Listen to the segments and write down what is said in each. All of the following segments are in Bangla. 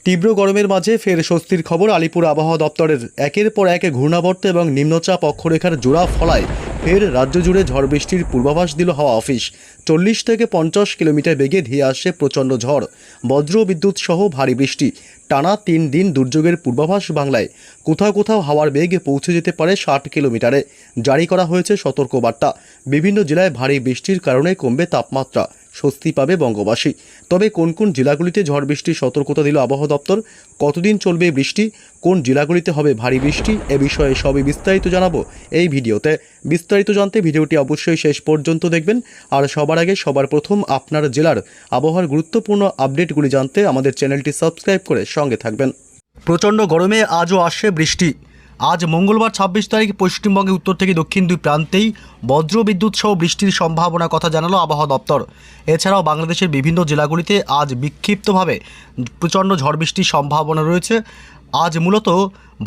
তীব্র গরমের মাঝে ফের স্বস্তির খবর আলিপুর আবহাওয়া দপ্তরের। একের পর এক ঘূর্ণাবর্ত এবং নিম্নচাপ অক্ষরেখার জোড়া ফলায় ফের রাজ্য জুড়ে ঝড় বৃষ্টির পূর্বাভাস দিল হাওয়া অফিস। 40 থেকে 50 কিলোমিটার বেগে ধেয়ে আসছে প্রচণ্ড ঝড়, বজ্র বিদ্যুৎ সহ ভারী বৃষ্টি। টানা 3 দিন দুর্যোগের পূর্বাভাস বাংলায়। কোথাও কোথাও হাওয়ার বেগ পৌঁছে যেতে পারে 60 কিলোমিটারে। জারি করা হয়েছে সতর্কবার্তা। বিভিন্ন জেলায় ভারী বৃষ্টির কারণে কমবে তাপমাত্রা, স্বস্তি পাবে বঙ্গবাসী। তবে কোন কোন জেলাগুলিতে ঝড় বৃষ্টির সতর্কতা দিল আবহাওয়া দপ্তর, কতদিন চলবে বৃষ্টি, কোন জেলাগুলিতে হবে ভারী বৃষ্টি, এ বিষয়ে সবই বিস্তারিত জানাবো এই ভিডিওতে। বিস্তারিত জানতে ভিডিওটি অবশ্যই শেষ পর্যন্ত দেখবেন। আর সবার আগে সবার প্রথম আপনার জেলার আবহাওয়ার গুরুত্বপূর্ণ আপডেটগুলি জানতে আমাদের চ্যানেলটি সাবস্ক্রাইব করে সঙ্গে থাকবেন। প্রচণ্ড গরমে আজও আসছে বৃষ্টি। আজ মঙ্গলবার 26 তারিখ পশ্চিমবঙ্গে উত্তর থেকে দক্ষিণ দুই প্রান্তেই বজ্র বিদ্যুৎ সহ বৃষ্টির সম্ভাবনার কথা জানালো আবহাওয়া দপ্তর। এছাড়াও বাংলাদেশের বিভিন্ন জেলাগুলিতে আজ বিক্ষিপ্তভাবে প্রচণ্ড ঝড় বৃষ্টির সম্ভাবনা রয়েছে। আজ মূলত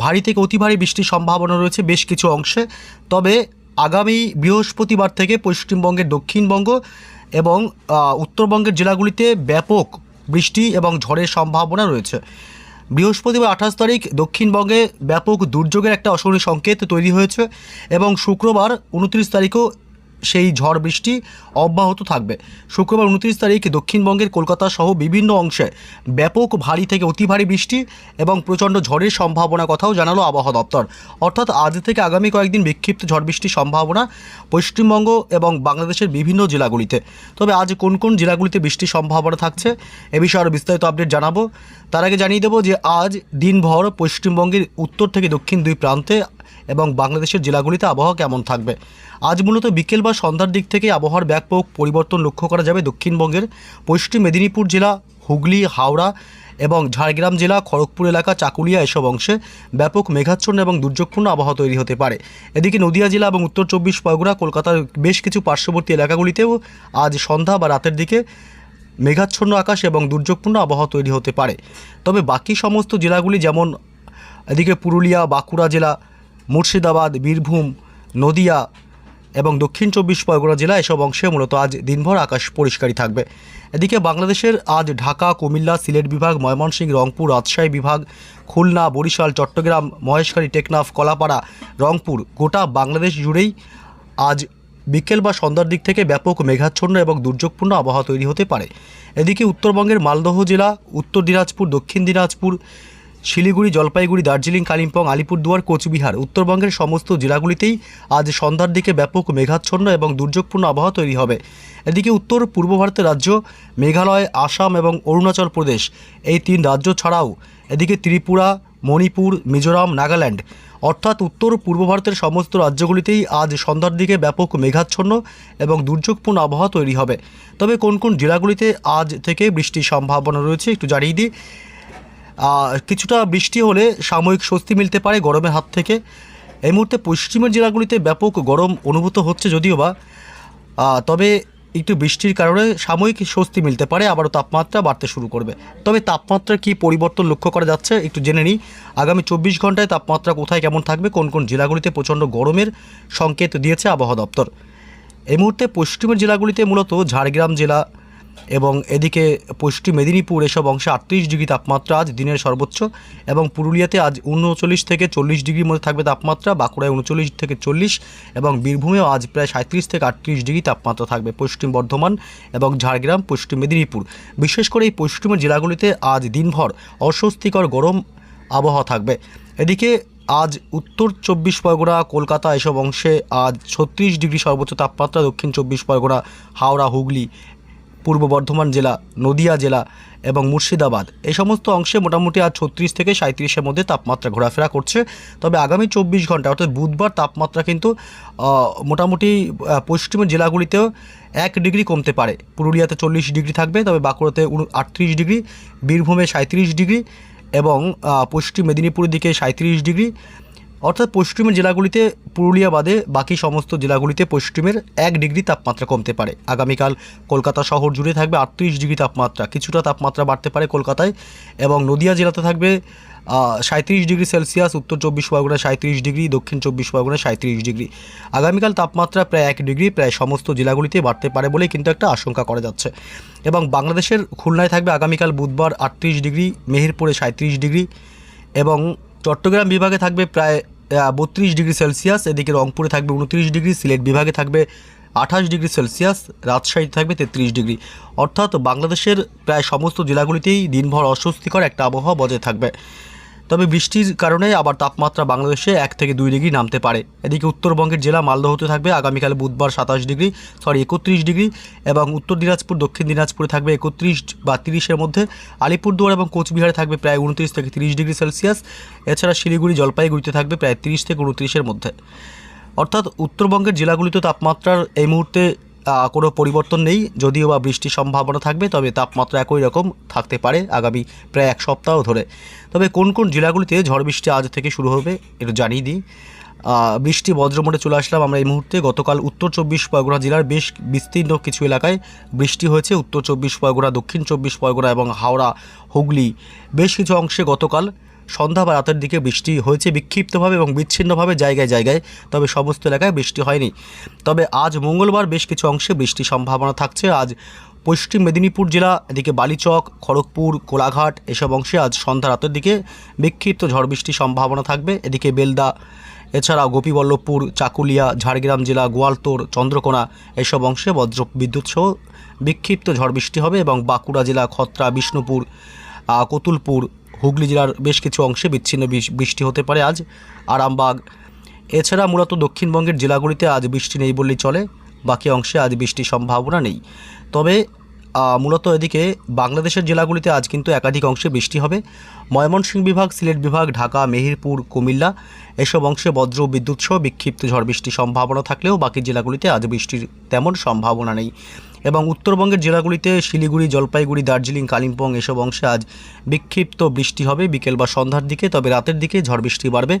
ভারী থেকে অতি ভারী বৃষ্টির সম্ভাবনা রয়েছে বেশ কিছু অংশে। তবে আগামী বৃহস্পতিবার থেকে পশ্চিমবঙ্গের দক্ষিণবঙ্গ এবং উত্তরবঙ্গের জেলাগুলিতে ব্যাপক বৃষ্টি এবং ঝড়ের সম্ভাবনা রয়েছে। বৃহস্পতিবার 28 তারিখ দক্ষিণবঙ্গে ব্যাপক দুর্যোগের একটা অশনি সংকেত তৈরি হয়েছে এবং শুক্রবার 29 তারিখও সেই ঝড় বৃষ্টি অব্যাহত থাকবে। শুক্রবার 29 তারিখ দক্ষিণবঙ্গের কলকাতা সহ বিভিন্ন অংশে ব্যাপক ভারী থেকে অতি ভারী বৃষ্টি এবং প্রচণ্ড ঝড়ের সম্ভাবনা কথাও জানালো আবহাওয়া দপ্তর। অর্থাৎ আজ থেকে আগামী কয়েকদিন বিক্ষিপ্ত ঝড় বৃষ্টির সম্ভাবনা পশ্চিমবঙ্গ এবং বাংলাদেশের বিভিন্ন জেলাগুলিতে। তবে আজ কোন কোন জেলাগুলিতে বৃষ্টির সম্ভাবনা থাকছে এ বিষয়ে আরও বিস্তারিত আপডেট জানাবো। তার আগে জানিয়ে দেবো যে আজ দিনভর পশ্চিমবঙ্গের উত্তর থেকে দক্ষিণ দুই প্রান্তে এবং বাংলাদেশের জেলাগুলিতে আবহাওয়া কেমন থাকবে। আজ মূলত বিকেল বা সন্ধ্যার দিক থেকে আবহাওয়ার ব্যাপক পরিবর্তন লক্ষ্য করা যাবে। দক্ষিণবঙ্গের পশ্চিম মেদিনীপুর জেলা, হুগলি, হাওড়া এবং ঝাড়গ্রাম জেলা, খড়গপুর এলাকা, চাকুলিয়া এসব অংশে ব্যাপক মেঘাচ্ছন্ন এবং দুর্যোগপূর্ণ আবহাওয়া তৈরি হতে পারে। এদিকে নদিয়া জেলা এবং উত্তর 24 পরগনা, কলকাতার বেশ কিছু পার্শ্ববর্তী এলাকাগুলিতেও আজ সন্ধ্যা বা রাতের দিকে মেঘাচ্ছন্ন আকাশ এবং দুর্যোগপূর্ণ আবহাওয়া তৈরি হতে পারে। তবে বাকি সমস্ত জেলাগুলি যেমন এদিকে পুরুলিয়া, বাঁকুড়া জেলা, মুর্শিদাবাদ, বীরভূম, নদিয়া এবং দক্ষিণ 24 পরগনা জেলা এসব অংশে মূলত আজ দিনভর আকাশ পরিষ্কারই থাকবে। এদিকে বাংলাদেশের আজ ঢাকা, কুমিল্লা, সিলেট বিভাগ, ময়মনসিংহ, রংপুর, রাজশাহী বিভাগ, খুলনা, বরিশাল, চট্টগ্রাম, মহেশখালী, টেকনাফ, কলাপাড়া, রংপুর গোটা বাংলাদেশ জুড়েই আজ বিকেল বা সন্ধ্যার দিক থেকে ব্যাপক মেঘাচ্ছন্ন এবং দুর্যোগপূর্ণ আবহাওয়া তৈরি হতে পারে। এদিকে উত্তরবঙ্গের মালদহ জেলা, উত্তর দিনাজপুর, দক্ষিণ দিনাজপুর, শিলিগুড়ি, জলপাইগুড়ি, দার্জিলিং, কালিম্পং, আলিপুরদুয়ার, কোচবিহার উত্তরবঙ্গের সমস্ত জেলাগুলিতেই আজ সন্ধ্যার দিকে ব্যাপক মেঘাচ্ছন্ন এবং দুর্যোগপূর্ণ আবহাওয়া তৈরি হবে। এদিকে উত্তর পূর্ব ভারতের রাজ্য মেঘালয়, আসাম এবং অরুণাচল প্রদেশ এই 3 রাজ্য ছাড়াও এদিকে ত্রিপুরা, মণিপুর, মিজোরাম, নাগাল্যান্ড অর্থাৎ উত্তর পূর্ব ভারতের সমস্ত রাজ্যগুলিতেই আজ সন্ধ্যার দিকে ব্যাপক মেঘাচ্ছন্ন এবং দুর্যোগপূর্ণ আবহাওয়া তৈরি হবে। তবে কোন কোন জেলাগুলিতে আজ থেকে বৃষ্টির সম্ভাবনা রয়েছে একটু জানিয়ে দিই। কিছুটা বৃষ্টি হলে সাময়িক স্বস্তি মিলতে পারে গরমের হাত থেকে। এই মুহূর্তে পশ্চিমের জেলাগুলিতে ব্যাপক গরম অনুভূত হচ্ছে যদিও বা, তবে একটু বৃষ্টির কারণে সাময়িক স্বস্তি মিলতে পারে, আবারও তাপমাত্রা বাড়তে শুরু করবে। তবে তাপমাত্রার কী পরিবর্তন লক্ষ্য করা যাচ্ছে একটু জেনে নিই। আগামী 24 ঘন্টায় তাপমাত্রা কোথায় কেমন থাকবে, কোন কোন জেলাগুলিতে প্রচণ্ড গরমের সংকেত দিয়েছে আবহাওয়া দপ্তর। এই মুহূর্তে পশ্চিমের জেলাগুলিতে মূলত ঝাড়গ্রাম জেলা এবং এদিকে পশ্চিম মেদিনীপুর এসব অংশে 38 ডিগ্রি তাপমাত্রা আজ দিনের সর্বোচ্চ, এবং পুরুলিয়াতে আজ 39 থেকে 40 ডিগ্রির মধ্যে থাকবে তাপমাত্রা, বাঁকুড়ায় 39 থেকে 40 এবং বীরভূমেও আজ প্রায় 37 থেকে 38 ডিগ্রি তাপমাত্রা থাকবে। পশ্চিম বর্ধমান এবং ঝাড়গ্রাম, পশ্চিম মেদিনীপুর বিশেষ করে এই পশ্চিমের জেলাগুলিতে আজ দিনভর অস্বস্তিকর গরম আবহাওয়া থাকবে। এদিকে আজ উত্তর 24 পরগনা, কলকাতা এসব অংশে আজ 36 ডিগ্রি সর্বোচ্চ তাপমাত্রা, দক্ষিণ 24 পরগনা, হাওড়া, হুগলি, পূর্ব বর্ধমান জেলা, নদিয়া জেলা এবং মুর্শিদাবাদ এই সমস্ত অংশে মোটামুটি আজ 36 থেকে 37-এর মধ্যে তাপমাত্রা ঘোরাফেরা করছে। তবে আগামী 24 ঘন্টা অর্থাৎ বুধবার তাপমাত্রা কিন্তু মোটামুটি পশ্চিমের জেলাগুলিতেও 1 ডিগ্রি কমতে পারে। পুরুলিয়াতে 40 ডিগ্রি থাকবে, তবে বাঁকুড়াতে 38 ডিগ্রি, বীরভূমে 37 ডিগ্রি এবং পশ্চিম মেদিনীপুরের দিকে 37 ডিগ্রি, অর্থাৎ পশ্চিমের জেলাগুলিতে পুরুলিয়া বাদে বাকি সমস্ত জেলাগুলিতে পশ্চিমের 1 ডিগ্রি তাপমাত্রা কমতে পারে। আগামীকাল কলকাতা শহর জুড়ে থাকবে 38 ডিগ্রি তাপমাত্রা, কিছুটা তাপমাত্রা বাড়তে পারে কলকাতায়, এবং নদিয়া জেলাতে থাকবে 37 ডিগ্রি সেলসিয়াস, উত্তর 24 পরগনায় 37 ডিগ্রি, দক্ষিণ 24 পরগনায় 37 ডিগ্রি। আগামীকাল তাপমাত্রা প্রায় 1 ডিগ্রি প্রায় সমস্ত জেলাগুলিতে বাড়তে পারে বলেই কিন্তু একটা আশঙ্কা করা যাচ্ছে। এবং বাংলাদেশের খুলনায় থাকবে আগামীকাল বুধবার 38 ডিগ্রি, মেহেরপুরে 37 ডিগ্রি, এবং চট্টগ্রাম বিভাগে থাকবে প্রায় 32 ডিগ্রি সেলসিয়াস, এদিকে রংপুরে থাকবে 29 ডিগ্রি, সিলেট বিভাগে থাকবে 28 ডিগ্রি সেলসিয়াস, রাজশাহী থাকবে 33 ডিগ্রি। অর্থাৎ বাংলাদেশের প্রায় সমস্ত জেলাগুলিতেই দিনভর অস্বস্তিকর একটা আবহাওয়া বজায় থাকবে। তবে বৃষ্টির কারণে আবার তাপমাত্রা বাংলাদেশে 1 থেকে 2 ডিগ্রি নামতে পারে। এদিকে উত্তরবঙ্গের জেলা মালদহতে থাকবে আগামীকাল বুধবার 31 ডিগ্রি, এবং উত্তর দিনাজপুর দক্ষিণ দিনাজপুরে থাকবে 31 বা 30-এর মধ্যে। আলিপুরদুয়ার এবং কোচবিহারে থাকবে প্রায় 29 থেকে 30 ডিগ্রি সেলসিয়াস। এছাড়া শিলিগুড়ি জলপাইগুড়িতে থাকবে প্রায় 30 থেকে 29-এর মধ্যে। অর্থাৎ উত্তরবঙ্গের জেলাগুলিতে তাপমাত্রার এই মুহূর্তে কোনো পরিবর্তন নেই, যদিও বা বৃষ্টির সম্ভাবনা থাকবে, তবে তাপমাত্রা একই রকম থাকতে পারে আগামী প্রায় 1 সপ্তাহ ধরে। তবে কোন কোন জেলাগুলিতে ঝড় বৃষ্টি আজ থেকে শুরু হবে এটা জানিয়ে দিই। বৃষ্টি বজ্রমোটে চলে আসলাম আমরা এই মুহূর্তে। গতকাল উত্তর 24 পরগনা জেলার বেশ বিস্তীর্ণ কিছু এলাকায় বৃষ্টি হয়েছে। উত্তর 24 পরগনা, দক্ষিণ 24 পরগনা এবং হাওড়া, হুগলি বেশ কিছু অংশে গতকাল সন্ধ্যা বা রাতের দিকে বৃষ্টি হয়েছে বিক্ষিপ্তভাবে এবং বিচ্ছিন্নভাবে জায়গায় জায়গায়, তবে সমস্ত এলাকায় বৃষ্টি হয়নি। তবে আজ মঙ্গলবার বেশ কিছু অংশে বৃষ্টির সম্ভাবনা থাকছে। আজ পশ্চিম মেদিনীপুর জেলা, এদিকে বালিচক, খড়গপুর, কোলাঘাট এসব অংশে আজ সন্ধ্যা রাতের দিকে বিক্ষিপ্ত ঝড় বৃষ্টির সম্ভাবনা থাকবে। এদিকে বেলদা, এছাড়াও গোপীবল্লভপুর, চাকুলিয়া, ঝাড়গ্রাম জেলা, গোয়ালতোড়, চন্দ্রকোনা এসব অংশে বজ্র বিদ্যুৎ সহ বিক্ষিপ্ত ঝড় বৃষ্টি হবে। এবং বাঁকুড়া জেলা, খত্রা, বিষ্ণুপুর, কতুলপুর, হুগলি জেলার বেশ কিছু অংশে বিচ্ছিন্ন বৃষ্টি হতে পারে আজ, আরামবাগ। এছাড়া মূলত দক্ষিণবঙ্গের জেলাগুলিতে আজ বৃষ্টি নেই বললেই চলে, বাকি অংশে আজ বৃষ্টির সম্ভাবনা নেই। তবে মূলত এদিকে বাংলাদেশের জেলাগুলিতে আজ কিন্তু একাধিক অংশে বৃষ্টি হবে। ময়মনসিংহ বিভাগ, সিলেট বিভাগ, ঢাকা, মেহেরপুর, কুমিল্লা এসব অংশে বজ্র বিদ্যুৎ সহ বিক্ষিপ্ত ঝড় বৃষ্টির সম্ভাবনা থাকলেও বাকি জেলাগুলিতে আজ বৃষ্টির তেমন সম্ভাবনা নেই। এবং উত্তরবঙ্গের জেলাগুলিতে শিলিগুড়ি, জলপাইগুড়ি, দার্জিলিং, কালিম্পং এসব অংশে আজ বিক্ষিপ্ত বৃষ্টি হবে বিকেল বা সন্ধ্যার দিকে, তবে রাতের দিকে ঝড় বৃষ্টি বাড়বে।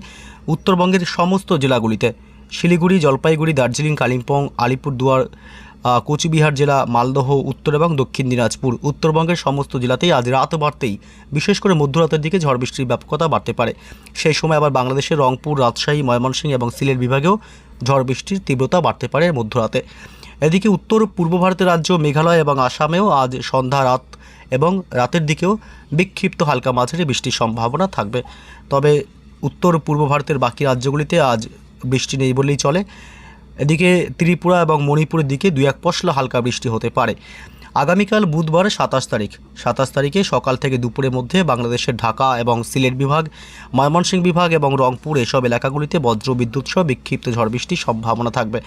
উত্তরবঙ্গের সমস্ত জেলাগুলিতে শিলিগুড়ি, জলপাইগুড়ি, দার্জিলিং, কালিম্পং, আলিপুরদুয়ার, কোচবিহার জেলা, মালদহ, উত্তর এবং দক্ষিণ দিনাজপুর উত্তরবঙ্গের সমস্ত জেলাতেই আজ রাত বাড়তেই বিশেষ করে মধ্যরাতের দিকে ঝড় বৃষ্টির ব্যাপকতা বাড়তে পারে। সেই সময় আবার বাংলাদেশের রংপুর, রাজশাহী, ময়মনসিংহ এবং সিলেট বিভাগেও ঝড় বৃষ্টির তীব্রতা বাড়তে পারে মধ্যরাতে। এদিকে উত্তর পূর্ব ভারতের রাজ্য মেঘালয় এবং আসামেও আজ সন্ধ্যা, রাত এবং রাতের দিকেও বিক্ষিপ্ত হালকা মাঝারি বৃষ্টির সম্ভাবনা থাকবে। তবে উত্তর পূর্ব ভারতের বাকি রাজ্যগুলিতে আজ বৃষ্টি নেই বললেই চলে। এদিকে ত্রিপুরা এবং মণিপুরের দিকে 2-1 পশলা হালকা বৃষ্টি হতে পারে। আগামীকাল বুধবার 27 তারিখে সকাল থেকে দুপুরের মধ্যে বাংলাদেশের ঢাকা এবং সিলেট বিভাগ, ময়মনসিংহ বিভাগ এবং রংপুর এসব এলাকাগুলিতে বজ্র বিদ্যুৎ সহ বিক্ষিপ্ত ঝড় বৃষ্টির সম্ভাবনা থাকবে।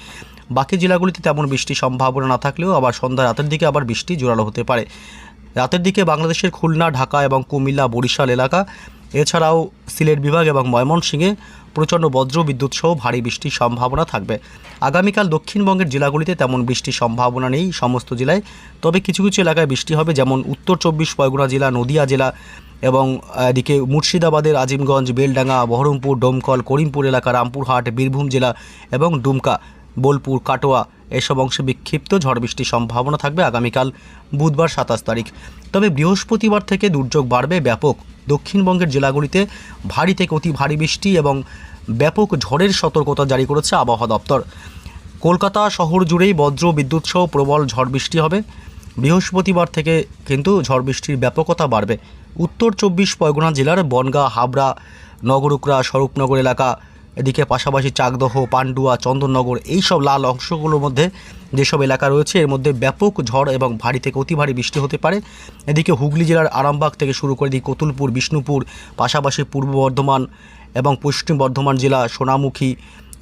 বাকি জেলাগুলিতে তেমন বৃষ্টির সম্ভাবনা না থাকলেও আবার সন্ধ্যা রাতের দিকে আবার বৃষ্টি জোরালো হতে পারে। রাতের দিকে বাংলাদেশের খুলনা, ঢাকা এবং কুমিল্লা, বরিশাল এলাকা, এছাড়াও সিলেট বিভাগ এবং ময়মনসিংহে প্রচণ্ড বজ্র বিদ্যুৎ সহ ভারী বৃষ্টির সম্ভাবনা থাকবে। আগামীকাল দক্ষিণবঙ্গের জেলাগুলিতে তেমন বৃষ্টির সম্ভাবনা নেই সমস্ত জেলায়, তবে কিছু কিছু এলাকায় বৃষ্টি হবে, যেমন উত্তর 24 পরগনা জেলা, নদিয়া জেলা এবং এদিকে মুর্শিদাবাদের আজিমগঞ্জ, বেলডাঙ্গা, বহরমপুর, ডোমকল, করিমপুর এলাকা, রামপুরহাট, বীরভূম জেলা এবং ডুমকা, বোলপুর, কাটোয়া এসব অংশে বিক্ষিপ্ত ঝড় বৃষ্টির সম্ভাবনা থাকবে আগামীকাল বুধবার 27 তারিখ। তবে বৃহস্পতিবার থেকে দুর্যোগ বাড়বে ব্যাপক। দক্ষিণবঙ্গের জেলাগুলিতে ভারী থেকে অতি ভারী বৃষ্টি এবং ব্যাপক ঝড়ের সতর্কতা জারি করেছে আবহাওয়া দপ্তর। কলকাতা শহর জুড়েই বজ্র বিদ্যুৎ সহ প্রবল ঝড় বৃষ্টি হবে। বৃহস্পতিবার থেকে কিন্তু ঝড় বৃষ্টির ব্যাপকতা বাড়বে। উত্তর 24 পরগনা জেলার বনগাঁ, হাবড়া, নগরুকরা, স্বরূপনগর এলাকা, এদিকে পাশাপাশি চাকদহ, পান্ডুয়া, চন্দননগর এইসব লাল অংশগুলোর মধ্যে যেসব এলাকা রয়েছে এর মধ্যে ব্যাপক ঝড় এবং ভারী থেকে অতি ভারী বৃষ্টি হতে পারে। এদিকে হুগলি জেলার আরামবাগ থেকে শুরু করে এদিকে কতুলপুর, বিষ্ণুপুর, পাশাপাশি পূর্ব বর্ধমান এবং পশ্চিম বর্ধমান জেলা, সোনামুখী,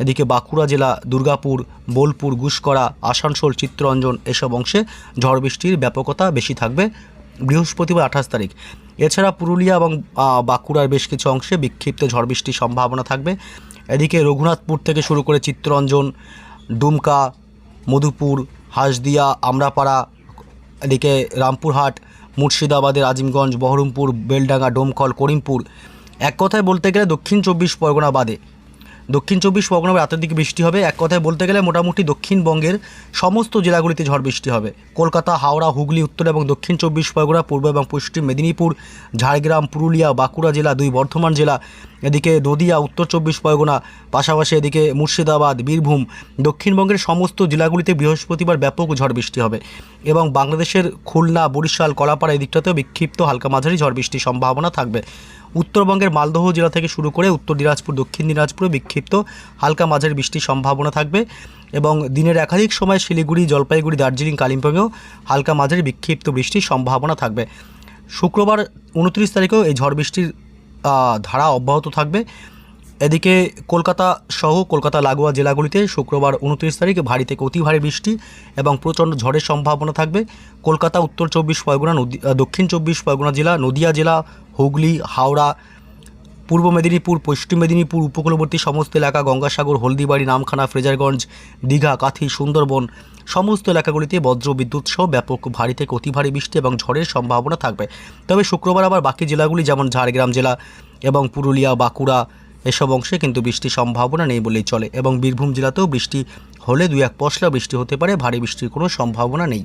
এদিকে বাঁকুড়া জেলা, দুর্গাপুর, বোলপুর, গুসকরা, আসানসোল, চিত্তরঞ্জন এসব অংশে ঝড় বৃষ্টির ব্যাপকতা বেশি থাকবে বৃহস্পতিবার 28 তারিখ। এছাড়া পুরুলিয়া এবং বাঁকুড়ার বেশ কিছু অংশে বিক্ষিপ্ত ঝড় বৃষ্টির সম্ভাবনা থাকবে। এদিকে রঘুনাথপুর থেকে শুরু করে চিত্তরঞ্জন, ডুমকা, মধুপুর, হাসদিয়া, আমরাপাড়া, এদিকে রামপুরহাট, মুর্শিদাবাদের আজিমগঞ্জ, বহরমপুর, বেলডাঙ্গা, ডোমকল, করিমপুর, এক কথায় বলতে গেলে দক্ষিণ 24 পরগনা বাদে দক্ষিণ চব্বিশ পরগনা রাতের দিকে বৃষ্টি হবে। এক কথায় বলতে গেলে মোটামুটি দক্ষিণবঙ্গের সমস্ত জেলাগুলিতে ঝড় বৃষ্টি হবে। কলকাতা, হাওড়া, হুগলি, উত্তর এবং দক্ষিণ চব্বিশ পরগনা, পূর্ব এবং পশ্চিম মেদিনীপুর, ঝাড়গ্রাম, পুরুলিয়া, বাঁকুড়া জেলা, 2 বর্ধমান জেলা, এদিকে নদিয়া, উত্তর চব্বিশ পরগনা, পাশাপাশি এদিকে মুর্শিদাবাদ, বীরভূম, দক্ষিণবঙ্গের সমস্ত জেলাগুলিতে বৃহস্পতিবার ব্যাপক ঝড় বৃষ্টি হবে এবং বাংলাদেশের খুলনা, বরিশাল, কলাপাড়া এই দিকটাতেও বিক্ষিপ্ত হালকা মাঝারি ঝড় বৃষ্টির সম্ভাবনা থাকবে। উত্তরবঙ্গের মালদহ জেলা থেকে শুরু করে উত্তর দিনাজপুর, দক্ষিণ দিনাজপুরে বিক্ষিপ্ত হালকা মাঝারি বৃষ্টির সম্ভাবনা থাকবে এবং দিনের একাধিক সময় শিলিগুড়ি, জলপাইগুড়ি, দার্জিলিং, কালিম্পংয়েও হালকা মাঝারি বিক্ষিপ্ত বৃষ্টির সম্ভাবনা থাকবে। শুক্রবার 29 তারিখেও এই ঝড় বৃষ্টির ধারা অব্যাহত থাকবে। এদিকে কলকাতা সহ কলকাতা লাগোয়া জেলাগুলিতে শুক্রবার 29 তারিখে ভারী থেকে অতি ভারী বৃষ্টি এবং প্রচণ্ড ঝড়ের সম্ভাবনা থাকবে। কলকাতা, উত্তর চব্বিশ পরগনা, দক্ষিণ চব্বিশ পরগনা জেলা, নদিয়া জেলা, হুগলি, হাওড়া, পূর্ব মেদিনীপুর, পশ্চিম মেদিনীপুর, উপকূলবর্তী সমস্ত এলাকা, গঙ্গাসাগর, হলদিবাড়ি, নামখানা, ফ্রেজারগঞ্জ, দীঘা, কাথি, সুন্দরবন সমস্ত এলাকাগুলিতে বজ্র বিদ্যুৎ সহ ব্যাপক ভারী থেকে অতি ভারী বৃষ্টি এবং ঝড়ের সম্ভাবনা থাকবে। তবে শুক্রবার আবার বাকি জেলাগুলি যেমন ঝাড়গ্রাম জেলা এবং পুরুলিয়া, বাঁকুড়া এসব অংশে কিন্তু বৃষ্টির সম্ভাবনা নেই বলেই চলে এবং বীরভূম জেলাতেও বৃষ্টি হলে 2-1 পশলা বৃষ্টি হতে পারে, ভারী বৃষ্টির কোনো সম্ভাবনা নেই।